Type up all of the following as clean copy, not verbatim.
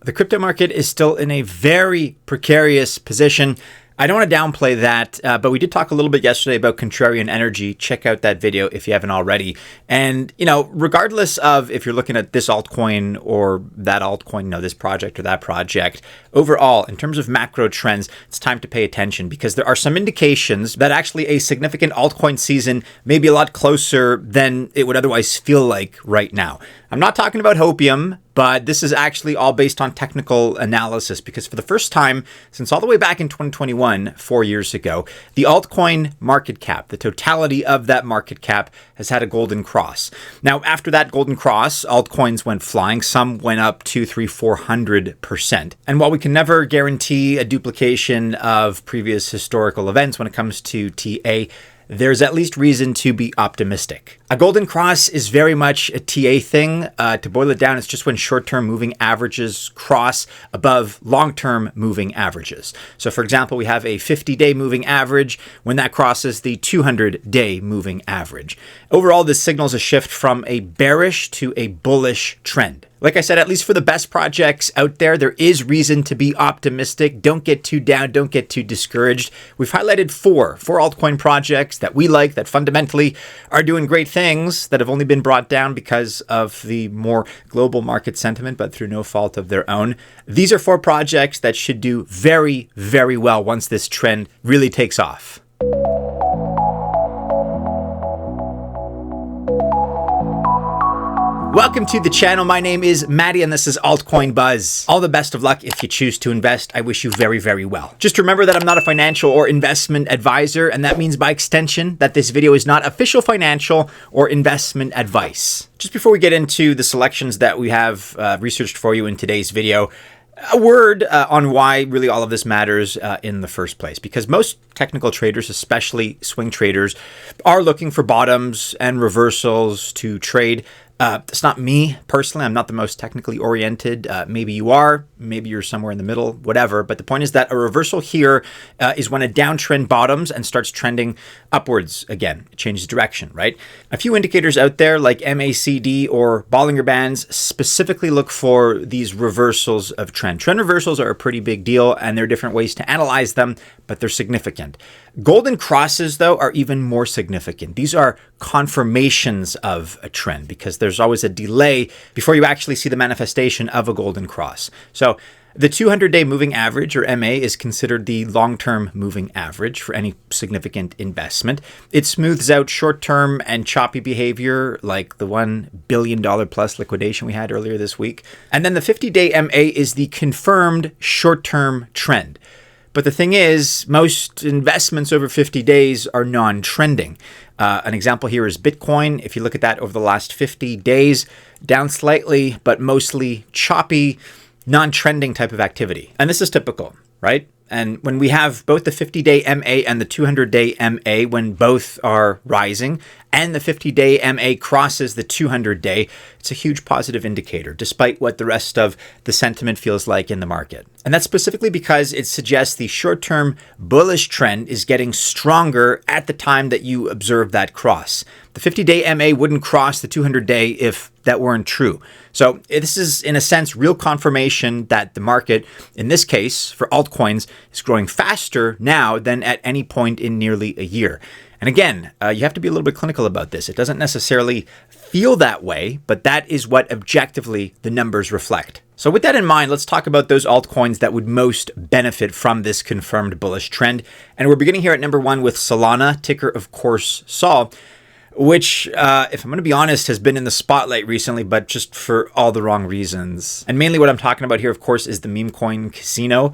The crypto market is still in a very precarious position. I don't want to downplay that, but we did talk a little bit yesterday about contrarian energy. Check out that video if you haven't already. And, regardless of if you're looking at this altcoin or that altcoin, this project or that project, overall, in terms of macro trends, it's time to pay attention because there are some indications that actually a significant altcoin season may be a lot closer than it would otherwise feel like right now. I'm not talking about hopium, but this is actually all based on technical analysis because for the first time since all the way back in 2021, 4 years ago, the altcoin market cap, the totality of that market cap has had a golden cross. Now, after that golden cross, altcoins went flying. Some went up 200-400%. And while we can never guarantee a duplication of previous historical events when it comes to TA, there's at least reason to be optimistic. A golden cross is very much a TA thing. To boil it down, it's just when short-term moving averages cross above long-term moving averages. So for example, we have a 50-day moving average when that crosses the 200-day moving average. Overall, this signals a shift from a bearish to a bullish trend. Like I said, at least for the best projects out there, there is reason to be optimistic. Don't get too down. Don't get too discouraged. We've highlighted four altcoin projects that we like that fundamentally are doing great things that have only been brought down because of the more global market sentiment, but through no fault of their own. These are four projects that should do very, very well once this trend really takes off. Welcome to the channel. My name is Maddie and this is Altcoin Buzz. All the best of luck if you choose to invest. I wish you very, very well. Just remember that I'm not a financial or investment advisor, and that means by extension that this video is not official financial or investment advice. Just before we get into the selections that we have researched for you in today's video, a word on why really all of this matters in the first place. Because most technical traders, especially swing traders, are looking for bottoms and reversals to trade. It's not me personally. I'm not the most technically oriented. Maybe you are. Maybe you're somewhere in the middle, whatever. But the point is that a reversal here is when a downtrend bottoms and starts trending upwards again. It changes direction, right? A few indicators out there like MACD or Bollinger Bands specifically look for these reversals of trend. Trend reversals are a pretty big deal, and there are different ways to analyze them, but they're significant. Golden crosses, though, are even more significant. These are confirmations of a trend because there's always a delay before you actually see the manifestation of a golden cross. So the 200-day moving average, or MA, is considered the long-term moving average for any significant investment. It smooths out short-term and choppy behavior like the $1 billion plus liquidation we had earlier this week. And then the 50-day MA is the confirmed short-term trend. But the thing is, most investments over 50 days are non-trending. An example here is Bitcoin. If you look at that over the last 50 days, down slightly, but mostly choppy, non-trending type of activity. And this is typical, right? And when we have both the 50-day MA and the 200-day MA, when both are rising, and the 50-day MA crosses the 200-day, it's a huge positive indicator, despite what the rest of the sentiment feels like in the market. And that's specifically because it suggests the short-term bullish trend is getting stronger at the time that you observe that cross. The 50-day MA wouldn't cross the 200-day if that weren't true. So this is, in a sense, real confirmation that the market, in this case, for altcoins, is growing faster now than at any point in nearly a year. And again, you have to be a little bit clinical about this. It doesn't necessarily feel that way, but that is what objectively the numbers reflect. So with that in mind, let's talk about those altcoins that would most benefit from this confirmed bullish trend. And we're beginning here at number one with Solana, ticker, of course, SOL, which, if I'm going to be honest, has been in the spotlight recently, but just for all the wrong reasons. And mainly what I'm talking about here, of course, is the meme coin casino.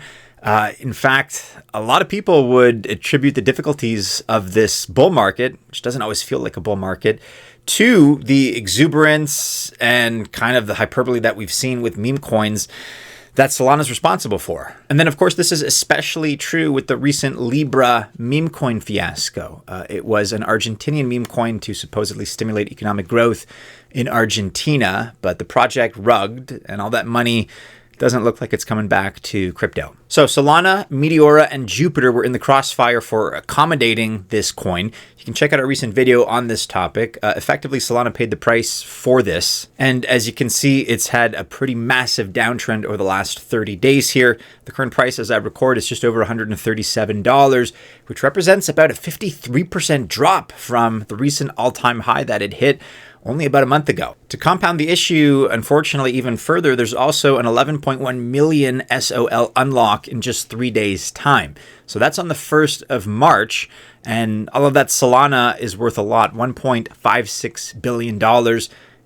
In fact, a lot of people would attribute the difficulties of this bull market, which doesn't always feel like a bull market, to the exuberance and kind of the hyperbole that we've seen with meme coins that Solana's responsible for. And then, of course, this is especially true with the recent Libra meme coin fiasco. It was an Argentinian meme coin to supposedly stimulate economic growth in Argentina, but the project rugged and all that money doesn't look like it's coming back to crypto. So Solana, Meteora, and Jupiter were in the crossfire for accommodating this coin. You can check out our recent video on this topic. Effectively, Solana paid the price for this. And as you can see, it's had a pretty massive downtrend over the last 30 days here. The current price as I record is just over $137, which represents about a 53% drop from the recent all-time high that it hit only about a month ago. To compound the issue, unfortunately, even further, there's also an 11.1 million SOL unlock in just 3 days' time. So that's on the 1st of March, and all of that Solana is worth a lot, $1.56 billion.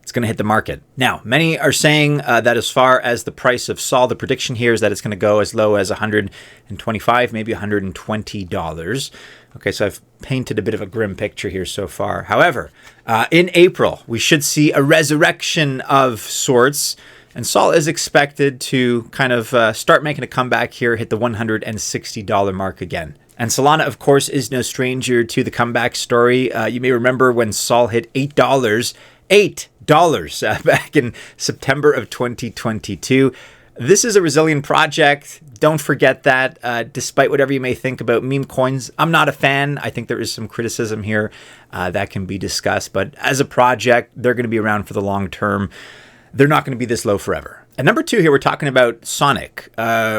It's going to hit the market. Now, many are saying that as far as the price of SOL, the prediction here is that it's going to go as low as $125, maybe $120. Okay, so I've painted a bit of a grim picture here so far. However, in April, we should see a resurrection of sorts, and SOL is expected to kind of start making a comeback here, hit the $160 mark again. And Solana, of course, is no stranger to the comeback story. You may remember when SOL hit $8, back in September of 2022. This is a resilient project. Don't forget that. Despite whatever you may think about meme coins, I'm not a fan. I think there is some criticism here that can be discussed. But as a project, they're going to be around for the long term. They're not going to be this low forever. And number 2 here, we're talking about Sonic,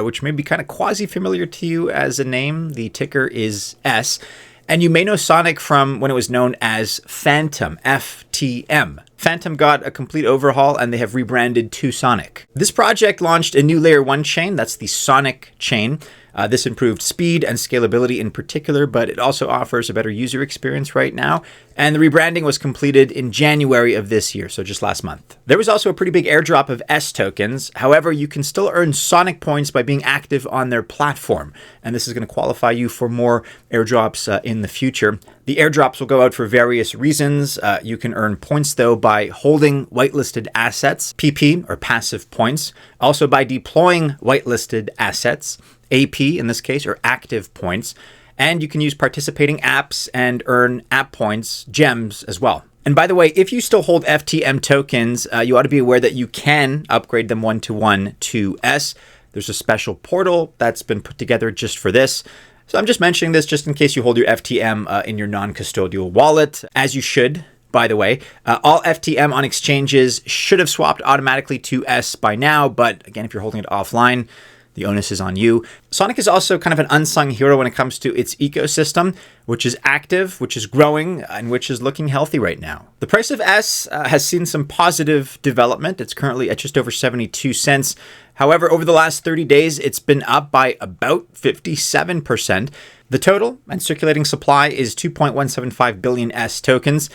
which may be kind of quasi-familiar to you as a name. The ticker is S. And you may know Sonic from when it was known as Phantom, FTM. Phantom got a complete overhaul and they have rebranded to Sonic. This project launched a new layer 1 chain, that's the Sonic chain. This improved speed and scalability in particular, but it also offers a better user experience right now. And the rebranding was completed in January of this year, so just last month. There was also a pretty big airdrop of S tokens. However, you can still earn Sonic points by being active on their platform. And this is going to qualify you for more airdrops in the future. The airdrops will go out for various reasons. You can earn points, though, by holding whitelisted assets, PP, or passive points. Also by deploying whitelisted assets, AP in this case, or active points. And you can use participating apps and earn app points, gems as well. And by the way, if you still hold FTM tokens, you ought to be aware that you can upgrade them 1-to-1 to S. There's a special portal that's been put together just for this. So I'm just mentioning this just in case you hold your FTM in your non-custodial wallet, as you should. By the way, all FTM on exchanges should have swapped automatically to S by now. But again, if you're holding it offline, the onus is on you. Sonic is also kind of an unsung hero when it comes to its ecosystem, which is active, which is growing, and which is looking healthy right now. The price of S has seen some positive development. It's currently at just over 72 cents. However, over the last 30 days, it's been up by about 57%. The total and circulating supply is 2.175 billion S tokens.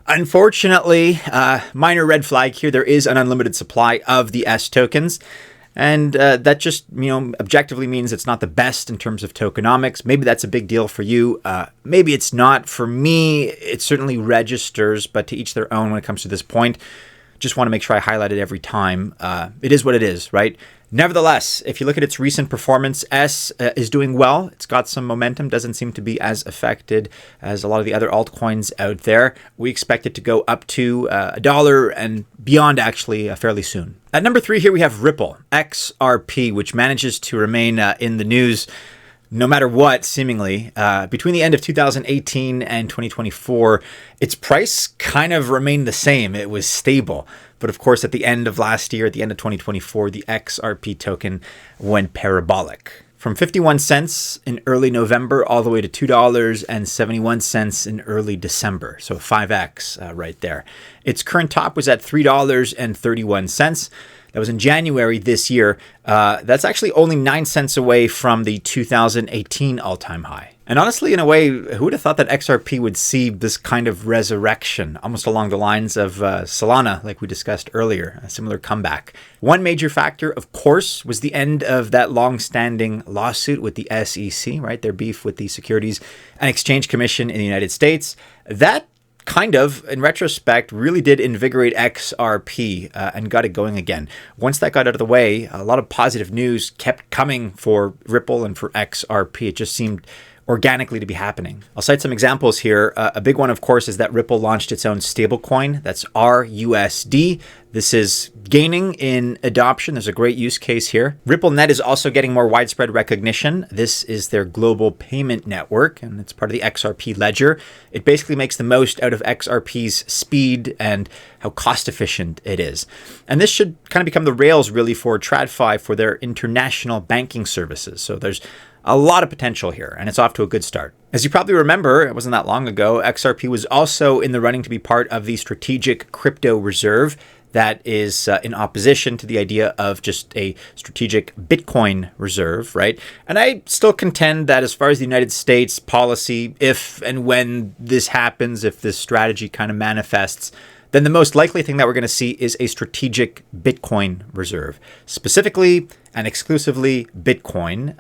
Unfortunately, minor red flag here, there is an unlimited supply of the S tokens. And that just, objectively means it's not the best in terms of tokenomics. Maybe that's a big deal for you. Maybe it's not. For me, it certainly registers, but to each their own when it comes to this point. Just want to make sure I highlight it every time. It is what it is, right? Nevertheless, if you look at its recent performance, S is doing well. It's got some momentum, doesn't seem to be as affected as a lot of the other altcoins out there. We expect it to go up to $1 and beyond actually fairly soon. At number 3 here, we have Ripple, XRP, which manages to remain in the news no matter what, seemingly. Between the end of 2018 and 2024, its price kind of remained the same. It was stable. But of course, at the end of last year, at the end of 2024, the XRP token went parabolic. From 51 cents in early November all the way to $2.71 in early December. So 5x right there. Its current top was at $3.31. That was in January this year. That's actually only 9 cents away from the 2018 all-time high. And honestly, in a way, who would have thought that XRP would see this kind of resurrection, almost along the lines of Solana, like we discussed earlier, a similar comeback. One major factor, of course, was the end of that long-standing lawsuit with the SEC, right? Their beef with the Securities and Exchange Commission in the United States. That kind of, in retrospect, really did invigorate XRP and got it going again. Once that got out of the way, a lot of positive news kept coming for Ripple and for XRP. It just seemed organically to be happening. I'll cite some examples here. A big one, of course, is that Ripple launched its own stablecoin. That's RUSD. This is gaining in adoption. There's a great use case here. RippleNet is also getting more widespread recognition. This is their global payment network, and it's part of the XRP ledger. It basically makes the most out of XRP's speed and how cost efficient it is. And this should kind of become the rails really for TradFi for their international banking services. So there's a lot of potential here, and it's off to a good start. As you probably remember, it wasn't that long ago, XRP was also in the running to be part of the strategic crypto reserve that is in opposition to the idea of just a strategic Bitcoin reserve, right? And I still contend that as far as the United States policy, if and when this happens, if this strategy kind of manifests, then the most likely thing that we're going to see is a strategic Bitcoin reserve, specifically and exclusively Bitcoin,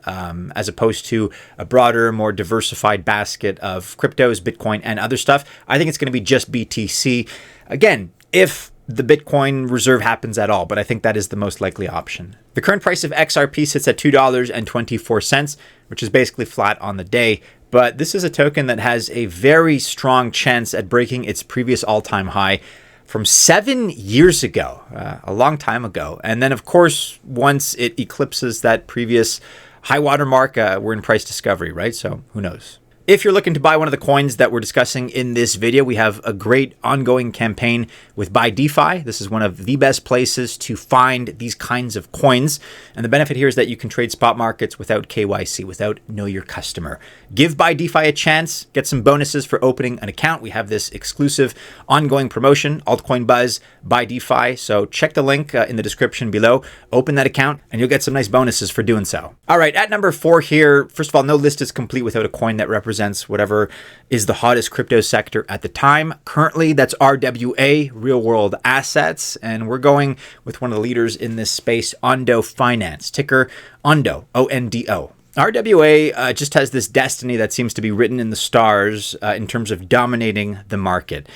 as opposed to a broader, more diversified basket of cryptos, Bitcoin, and other stuff. I think it's going to be just BTC. Again, if the Bitcoin reserve happens at all, but I think that is the most likely option. The current price of XRP sits at $2.24, which is basically flat on the day. But this is a token that has a very strong chance at breaking its previous all-time high from 7 years ago, a long time ago. And then, of course, once it eclipses that previous high water mark, we're in price discovery, right? So who knows? If you're looking to buy one of the coins that we're discussing in this video, we have a great ongoing campaign with BYDFI. This is one of the best places to find these kinds of coins. And the benefit here is that you can trade spot markets without KYC, without Know Your Customer. Give BYDFI a chance. Get some bonuses for opening an account. We have this exclusive ongoing promotion, Altcoin Buzz, BYDFI. So check the link in the description below. Open that account and you'll get some nice bonuses for doing so. All right, at number 4 here, first of all, no list is complete without a coin that represents whatever is the hottest crypto sector at the time. Currently, that's RWA, real world assets. And we're going with one of the leaders in this space, ONDO Finance, ticker ONDO, ONDO. RWA just has this destiny that seems to be written in the stars in terms of dominating the market.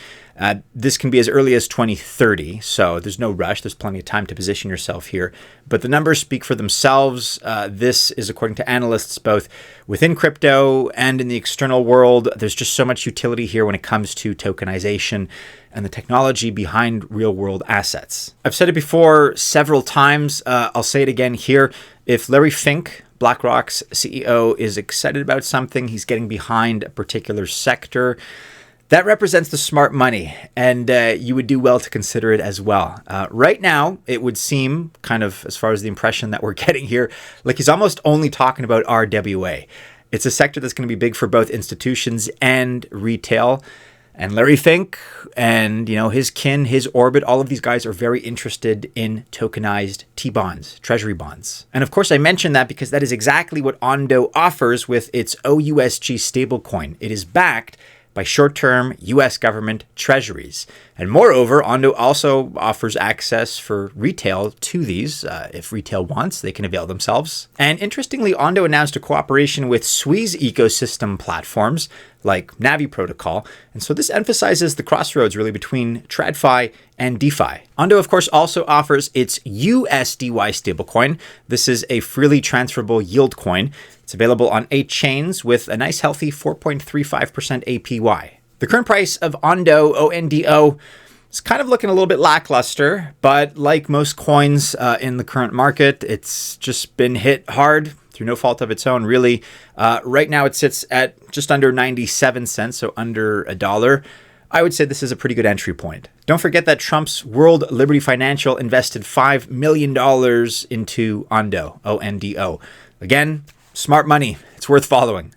This can be as early as 2030, so there's no rush. There's plenty of time to position yourself here. But the numbers speak for themselves. This is according to analysts both within crypto and in the external world. There's just so much utility here when it comes to tokenization and the technology behind real-world assets. I've said it before several times. I'll say it again here. If Larry Fink, BlackRock's CEO, is excited about something, he's getting behind a particular sector, that represents the smart money, and you would do well to consider it as well. Right now, it would seem, kind of as far as the impression that we're getting here, like he's almost only talking about RWA. It's a sector that's going to be big for both institutions and retail. And Larry Fink and, his kin, his orbit, all of these guys are very interested in tokenized T-bonds, treasury bonds. And of course, I mention that because that is exactly what ONDO offers with its OUSG stablecoin. It is backed by short-term U.S. government treasuries. And moreover, ONDO also offers access for retail to these. If retail wants, they can avail themselves. And interestingly, ONDO announced a cooperation with Swiss ecosystem platforms like Navi Protocol. And so this emphasizes the crossroads really between TradFi and DeFi. ONDO, of course, also offers its USDY stablecoin. This is a freely transferable yield coin. It's available on 8 chains with a nice healthy 4.35% APY. The current price of ONDO, ONDO, is kind of looking a little bit lackluster, but like most coins in the current market, it's just been hit hard through no fault of its own, really. Right now it sits at just under 97 cents, so under $1. I would say this is a pretty good entry point. Don't forget that Trump's World Liberty Financial invested $5 million into ONDO, ONDO. Again, smart money. It's worth following.